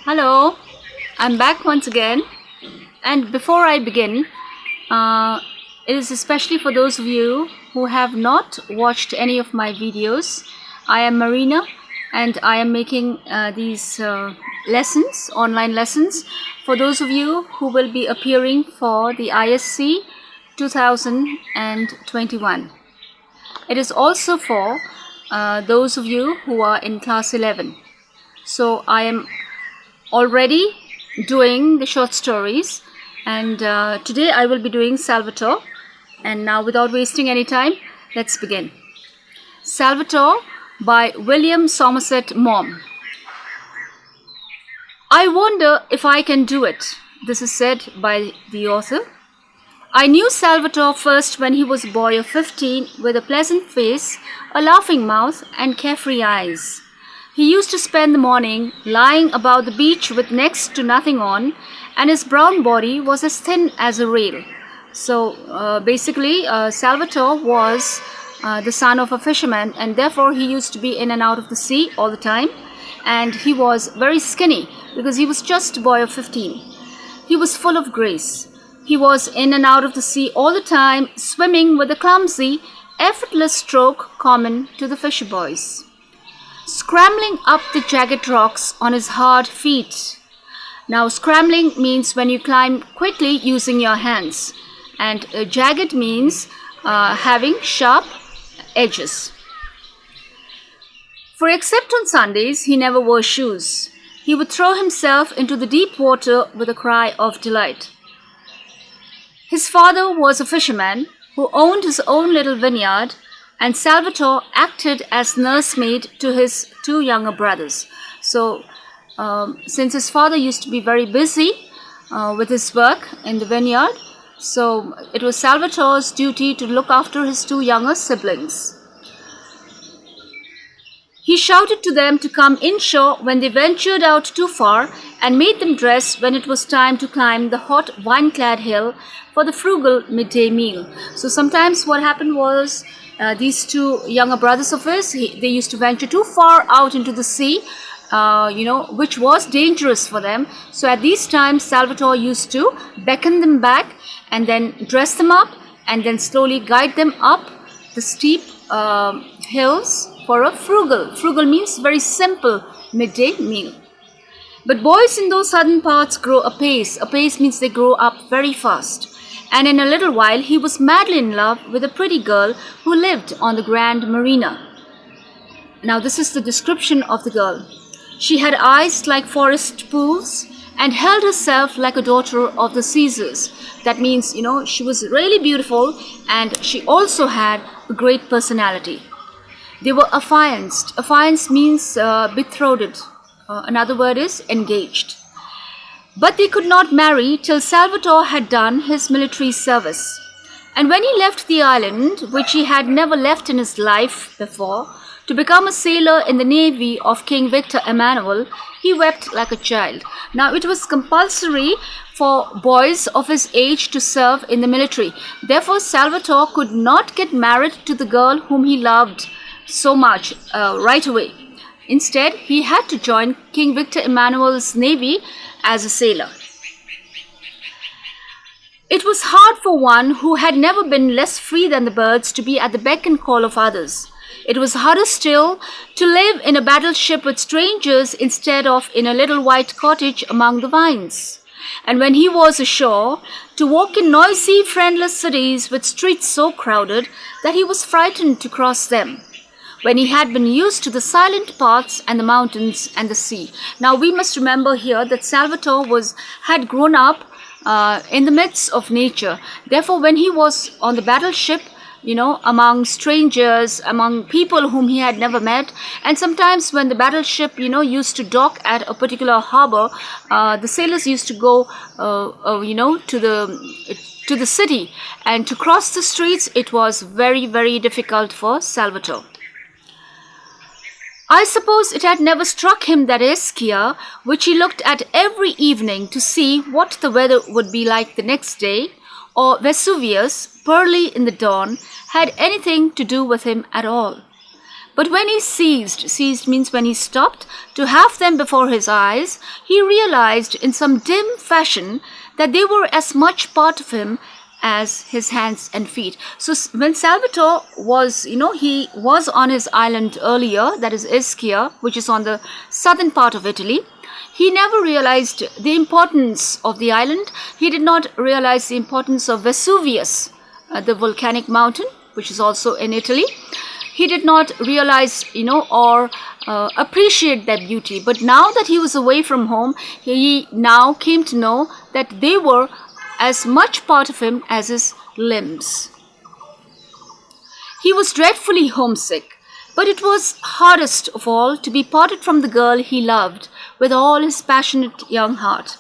Hello, I'm back once again. And before I begin, it is especially for those of you who have not watched any of my videos. I am Marina and I am making these lessons, online lessons, for those of you who will be appearing for the ISC 2021. It is also for those of you who are in class 11. So I am already doing the short stories, and today I will be doing Salvatore. And now, without wasting any time, let's begin. Salvatore by William Somerset Maugham. I wonder if I can do it. This is said by the author. I knew Salvatore first when he was a boy of 15 with a pleasant face, a laughing mouth, and carefree eyes. He used to spend the morning lying about the beach with next to nothing on, and his brown body was as thin as a rail. So basically, Salvatore was the son of a fisherman, and therefore he used to be in and out of the sea all the time. And he was very skinny because he was just a boy of 15. He was full of grace. He was in and out of the sea all the time, swimming with a clumsy, effortless stroke common to the fisher boys. Scrambling up the jagged rocks on his hard feet. Now, scrambling means when you climb quickly using your hands, and jagged means having sharp edges. For except on Sundays, he never wore shoes. He would throw himself into the deep water with a cry of delight. His father was a fisherman who owned his own little vineyard, and Salvatore acted as nursemaid to his two younger brothers. So, since his father used to be very busy with his work in the vineyard, so it was Salvatore's duty to look after his two younger siblings. He shouted to them to come inshore when they ventured out too far, and made them dress when it was time to climb the hot vine-clad hill for the frugal midday meal. So sometimes what happened was, these two younger brothers of his, they used to venture too far out into the sea, which was dangerous for them. So at these times, Salvatore used to beckon them back and then dress them up and then slowly guide them up the steep hills for a frugal. Frugal means very simple midday meal. But boys in those southern parts grow apace. Apace means they grow up very fast. And in a little while, he was madly in love with a pretty girl who lived on the Grand Marina. Now, this is the description of the girl. She had eyes like forest pools and held herself like a daughter of the Caesars. That means, she was really beautiful, and she also had a great personality. They were affianced. Affianced means betrothed. Another word is engaged. But they could not marry till Salvatore had done his military service. And when he left the island, which he had never left in his life before, to become a sailor in the navy of King Victor Emmanuel, he wept like a child. Now, it was compulsory for boys of his age to serve in the military. Therefore, Salvatore could not get married to the girl whom he loved so much right away. Instead, he had to join King Victor Emmanuel's navy as a sailor. It was hard for one who had never been less free than the birds to be at the beck and call of others. It was harder still to live in a battleship with strangers instead of in a little white cottage among the vines. And when he was ashore, to walk in noisy, friendless cities with streets so crowded that he was frightened to cross them, when he had been used to the silent paths and the mountains and the sea. Now, we must remember here that Salvatore had grown up in the midst of nature. Therefore, when he was on the battleship, among strangers, among people whom he had never met, and sometimes when the battleship, used to dock at a particular harbor, the sailors used to go, to the city, and to cross the streets, it was very, very difficult for Salvatore. I suppose it had never struck him that Ischia, which he looked at every evening to see what the weather would be like the next day, or Vesuvius, pearly in the dawn, had anything to do with him at all. But when he ceased means when he stopped to have them before his eyes, he realized in some dim fashion that they were as much part of him as his hands and feet. So when Salvatore was, he was on his island earlier, that is Ischia, which is on the southern part of Italy, he never realized the importance of the island. He did not realize the importance of Vesuvius, the volcanic mountain, which is also in Italy. He did not realize, or appreciate their beauty. But now that he was away from home, he now came to know that they were as much part of him as his limbs. He was dreadfully homesick, but it was hardest of all to be parted from the girl he loved with all his passionate young heart.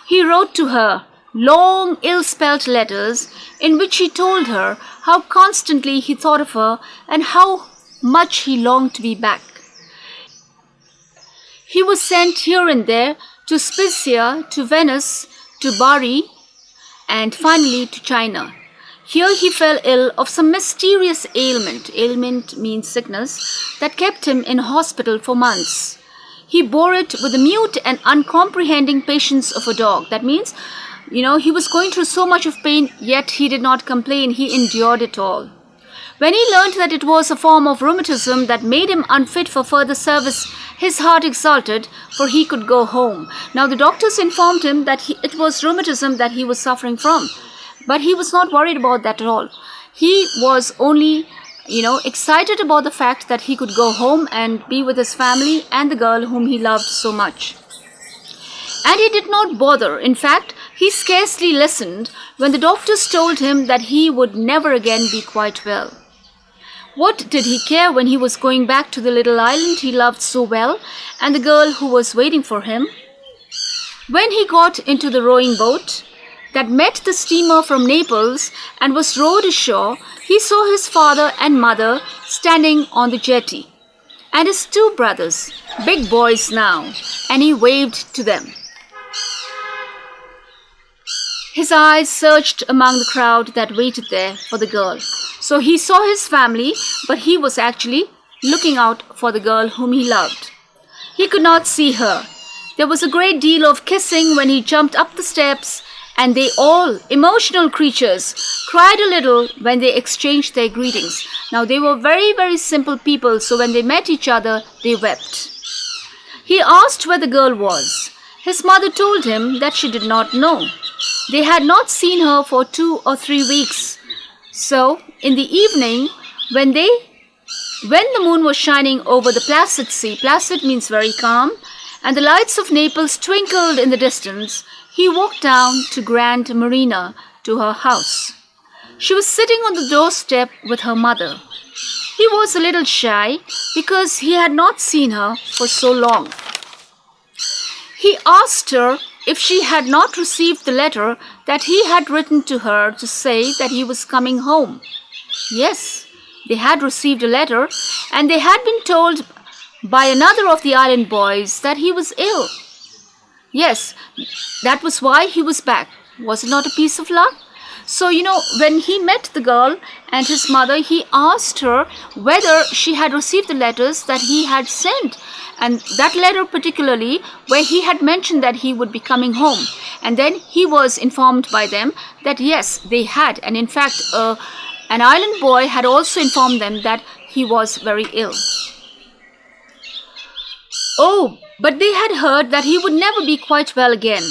He wrote to her long, ill-spelt letters in which he told her how constantly he thought of her and how much he longed to be back. He was sent here and there to Spezia, to Venice, to Bari, and finally to China. Here he fell ill of some mysterious ailment. Ailment means sickness that kept him in hospital for months. He bore it with the mute and uncomprehending patience of a dog. That means, he was going through so much of pain, yet he did not complain. He endured it all. When he learned that it was a form of rheumatism that made him unfit for further service, his heart exulted, for he could go home. Now the doctors informed him that it was rheumatism that he was suffering from. But he was not worried about that at all. He was only, excited about the fact that he could go home and be with his family and the girl whom he loved so much. And he did not bother. In fact, he scarcely listened when the doctors told him that he would never again be quite well. What did he care when he was going back to the little island he loved so well and the girl who was waiting for him? When he got into the rowing boat that met the steamer from Naples and was rowed ashore, he saw his father and mother standing on the jetty, and his two brothers, big boys now, and he waved to them. His eyes searched among the crowd that waited there for the girl. So he saw his family, but he was actually looking out for the girl whom he loved. He could not see her. There was a great deal of kissing when he jumped up the steps, and they all, emotional creatures, cried a little when they exchanged their greetings. Now they were very, very simple people, so when they met each other, they wept. He asked where the girl was. His mother told him that she did not know. They had not seen her for 2 or 3 weeks. So, in the evening, when the moon was shining over the placid sea, placid means very calm, and the lights of Naples twinkled in the distance, he walked down to Grand Marina to her house. She was sitting on the doorstep with her mother. He was a little shy because he had not seen her for so long. He asked her if she had not received the letter that he had written to her to say that he was coming home. Yes, they had received a letter, and they had been told by another of the island boys that he was ill. Yes, that was why he was back. Was it not a piece of luck? So, when he met the girl and his mother, he asked her whether she had received the letters that he had sent. And that letter particularly, where he had mentioned that he would be coming home. And then he was informed by them that yes, they had. And in fact, an island boy had also informed them that he was very ill. Oh, but they had heard that he would never be quite well again.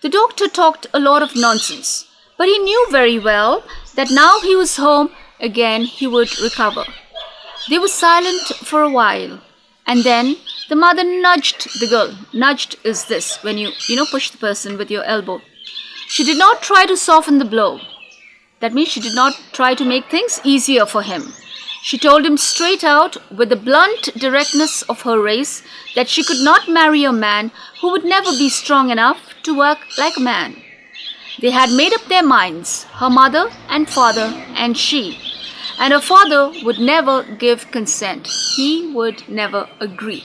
The doctor talked a lot of nonsense. But he knew very well that now he was home again, he would recover. They were silent for a while. And then the mother nudged the girl. Nudged is this, when you push the person with your elbow. She did not try to soften the blow. That means she did not try to make things easier for him. She told him straight out, with the blunt directness of her race, that she could not marry a man who would never be strong enough to work like a man. They had made up their minds, her mother and father and she. And her father would never give consent. He would never agree.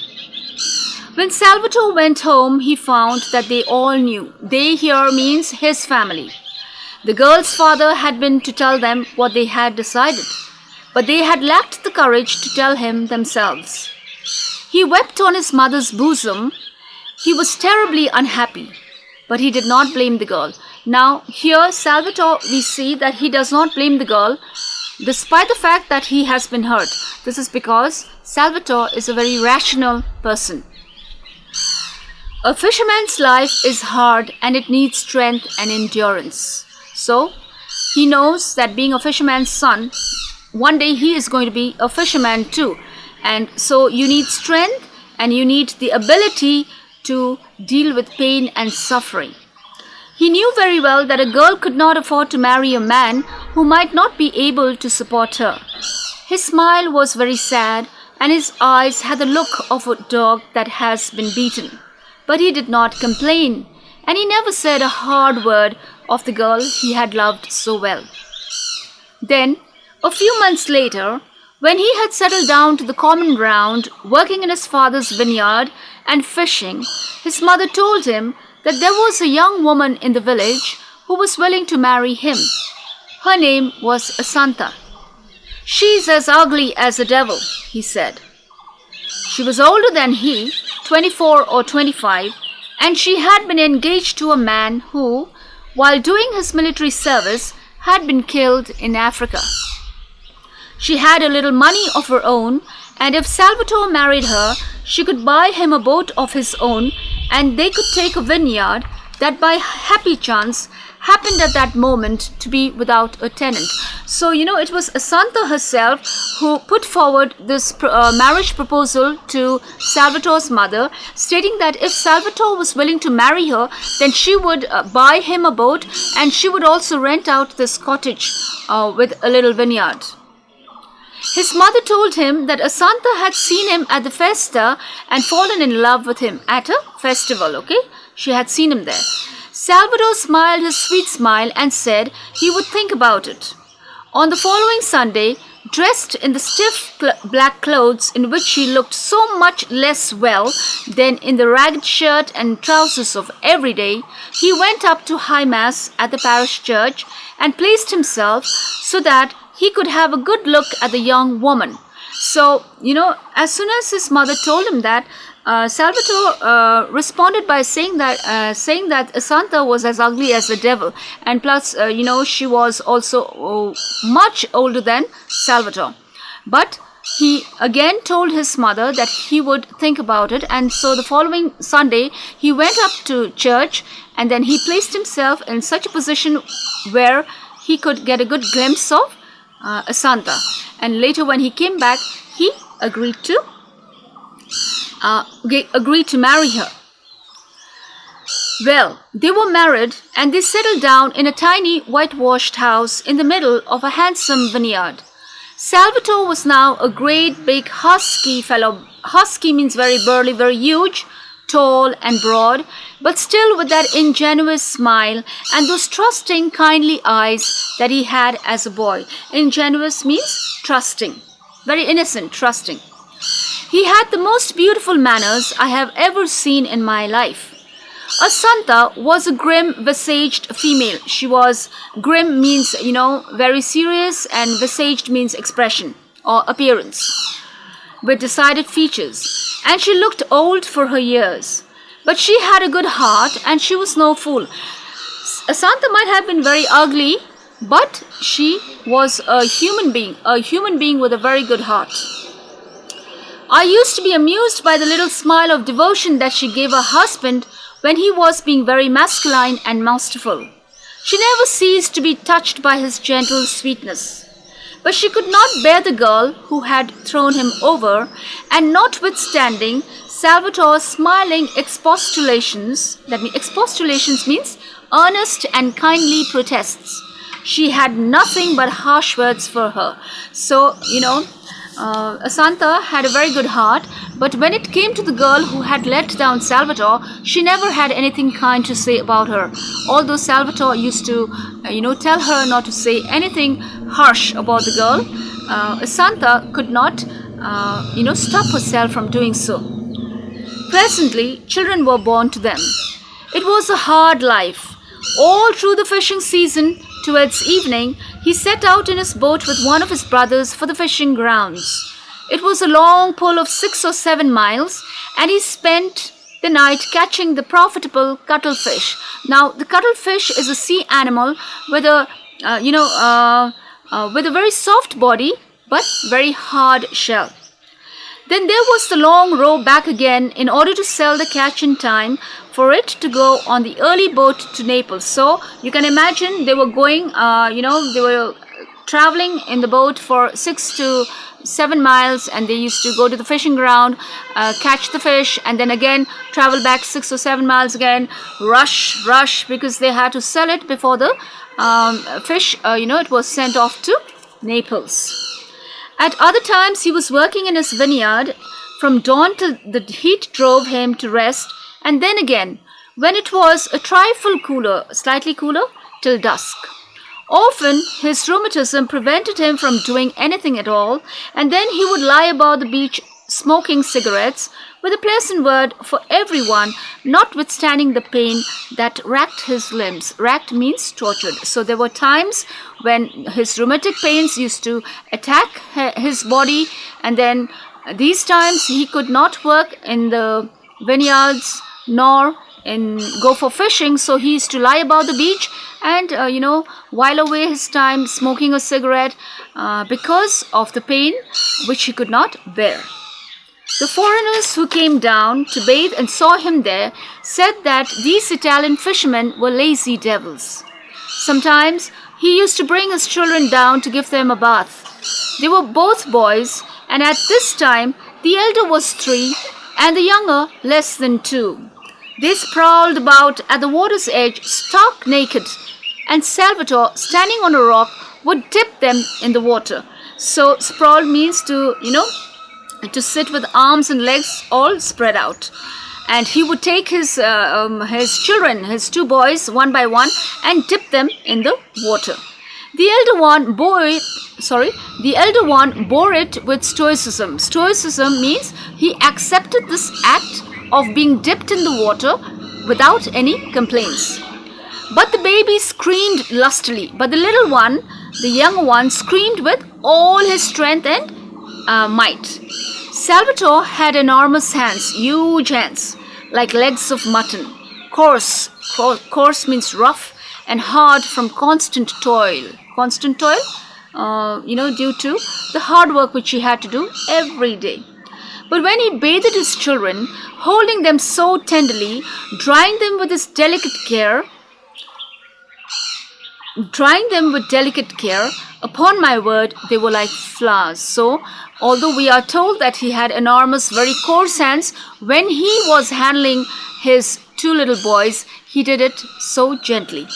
When Salvatore went home, he found that they all knew. They here means his family. The girl's father had been to tell them what they had decided. but they had lacked the courage to tell him themselves. He wept on his mother's bosom. He was terribly unhappy, but he did not blame the girl. Now, here, Salvatore, we see that he does not blame the girl, despite the fact that he has been hurt. This is because Salvatore is a very rational person. A fisherman's life is hard and it needs strength and endurance. So, he knows that being a fisherman's son, one day he is going to be a fisherman too. And so you need strength and you need the ability to deal with pain and suffering. He knew very well that a girl could not afford to marry a man who might not be able to support her. His smile was very sad and his eyes had the look of a dog that has been beaten. But he did not complain, and he never said a hard word of the girl he had loved so well. Then, a few months later, when he had settled down to the common ground, working in his father's vineyard and fishing, his mother told him that there was a young woman in the village who was willing to marry him. Her name was Asanta. "She's as ugly as the devil," he said. She was older than he, 24 or 25, and she had been engaged to a man who, while doing his military service, had been killed in Africa. She had a little money of her own, and if Salvatore married her, she could buy him a boat of his own, and they could take a vineyard that by happy chance happened at that moment to be without a tenant. So, it was Asanta herself who put forward this marriage proposal to Salvatore's mother, stating that if Salvatore was willing to marry her, then she would buy him a boat and she would also rent out this cottage with a little vineyard. His mother told him that Asanta had seen him at the festa and fallen in love with him at a festival, okay? She had seen him there. Salvatore smiled his sweet smile and said he would think about it. On the following Sunday, dressed in the stiff black clothes in which he looked so much less well than in the ragged shirt and trousers of every day, he went up to High Mass at the parish church and placed himself so that he could have a good look at the young woman. So, as soon as his mother told him that, Salvatore responded by saying that Asanta was as ugly as the devil, and plus, she was also much older than Salvatore. But he again told his mother that he would think about it, and so the following Sunday he went up to church, and then he placed himself in such a position where he could get a good glimpse of Asanta. And later, when he came back, he agreed to marry her. Well, they were married and they settled down in a tiny whitewashed house in the middle of a handsome vineyard. Salvatore was now a great big husky fellow. Husky means very burly, very huge, tall and broad, but still with that ingenuous smile and those trusting, kindly eyes that he had as a boy. Ingenuous means trusting, very innocent, trusting. He had the most beautiful manners I have ever seen in my life. Asanta was a grim-visaged female. She was, grim means, very serious, and visaged means expression or appearance, with decided features. And she looked old for her years. But she had a good heart and she was no fool. Asanta might have been very ugly, but she was a human being with a very good heart. I used to be amused by the little smile of devotion that she gave her husband when he was being very masculine and masterful. She never ceased to be touched by his gentle sweetness. But she could not bear the girl who had thrown him over, and notwithstanding Salvatore's smiling expostulations, expostulations means earnest and kindly protests, she had nothing but harsh words for her. So, Asanta had a very good heart, but when it came to the girl who had let down Salvatore, she never had anything kind to say about her. Although Salvatore used to, tell her not to say anything harsh about the girl, Asanta could not, stop herself from doing so. Presently, children were born to them. It was a hard life. All through the fishing season, towards evening, he set out in his boat with one of his brothers for the fishing grounds. It was a long pull of 6 or 7 miles, and he spent the night catching the profitable cuttlefish. Now, the cuttlefish is a sea animal with with a very soft body but very hard shell. Then there was the long row back again in order to sell the catch in time for it to go on the early boat to Naples. So you can imagine they were going, they were traveling in the boat for 6 to 7 miles, and they used to go to the fishing ground, catch the fish, and then again travel back 6 or 7 miles again, rush because they had to sell it before the fish, it was sent off to Naples. At other times, he was working in his vineyard from dawn till the heat drove him to rest, and then again, when it was a trifle cooler, slightly cooler, till dusk. Often, his rheumatism prevented him from doing anything at all, and then he would lie about the beach smoking cigarettes with a pleasant word for everyone, notwithstanding the pain that racked his limbs. Racked means tortured. So there were times when his rheumatic pains used to attack his body, and then these times he could not work in the vineyards nor go for fishing, so he used to lie about the beach and while away his time smoking a cigarette because of the pain which he could not bear. The foreigners who came down to bathe and saw him there said that these Italian fishermen were lazy devils. Sometimes he used to bring his children down to give them a bath. They were both boys, and at this time the elder was 3 and the younger less than 2. They sprawled about at the water's edge stark naked, and Salvatore, standing on a rock, would dip them in the water. So sprawled means to sit with arms and legs all spread out. And he would take his children, his 2 boys, one by one, and dip them in the water. The elder one bore it with stoicism. Stoicism means he accepted this act of being dipped in the water without any complaints. But the baby screamed lustily. But the little one, the younger one, screamed with all his strength and might. Salvatore had enormous hands, huge hands, like legs of mutton. Coarse means rough and hard from constant toil. Constant toil, due to the hard work which he had to do every day. But when he bathed his children, holding them so tenderly, drying them with delicate care, upon my word, they were like flowers. So, although we are told that he had enormous, very coarse hands, when he was handling his 2 little boys, he did it so gently.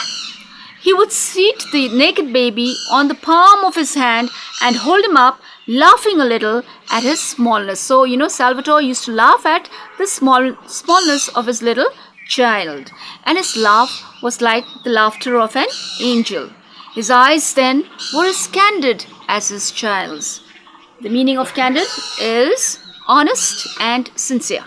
He would seat the naked baby on the palm of his hand and hold him up, laughing a little at his smallness. So, Salvatore used to laugh at the smallness of his little child. And his laugh was like the laughter of an angel. His eyes then were as candid as his child's. The meaning of candid is honest and sincere.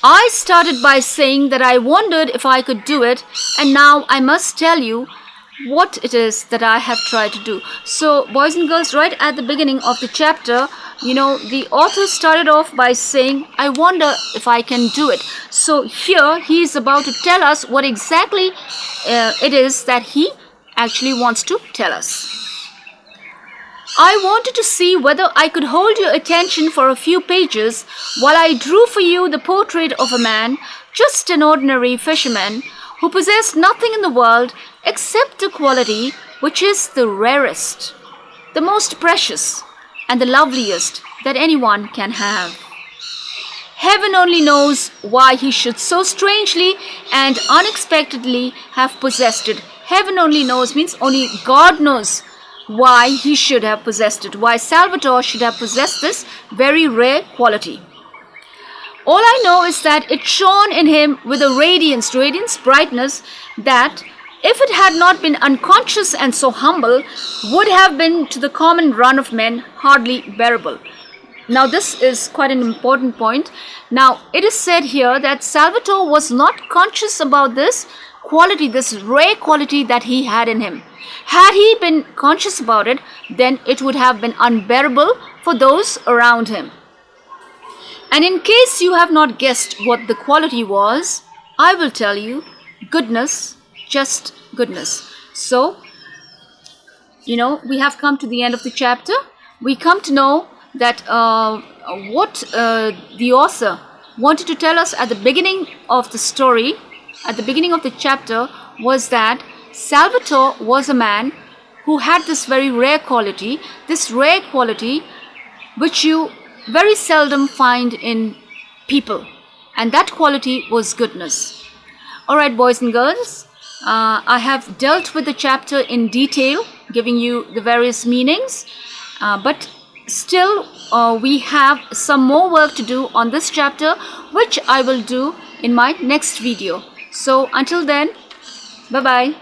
I started by saying that I wondered if I could do it, and now I must tell you what it is that I have tried to do. So, boys and girls, right at the beginning of the chapter, the author started off by saying, I wonder if I can do it. So here he is about to tell us what exactly it is that he actually wants to tell us. I wanted to see whether I could hold your attention for a few pages while I drew for you the portrait of a man, just an ordinary fisherman, who possessed nothing in the world except a quality which is the rarest, the most precious, and the loveliest that anyone can have. Heaven only knows why he should so strangely and unexpectedly have possessed it. Heaven only knows means only God knows why he should have possessed it, why Salvatore should have possessed this very rare quality. All I know is that it shone in him with a radiance, brightness, that, if it had not been unconscious and so humble, would have been to the common run of men hardly bearable. Now this is quite an important point. Now it is said here that Salvatore was not conscious about this quality, this rare quality that he had in him. Had he been conscious about it, then it would have been unbearable for those around him. And in case you have not guessed what the quality was, I will tell you: goodness, just goodness. So, we have come to the end of the chapter. We come to know that what the author wanted to tell us at the beginning of the story, at the beginning of the chapter, was that Salvatore was a man who had this very rare quality, which you very seldom find in people, and that quality was goodness. Alright, boys and girls, I have dealt with the chapter in detail, giving you the various meanings, but still we have some more work to do on this chapter, which I will do in my next video. So until then, bye bye.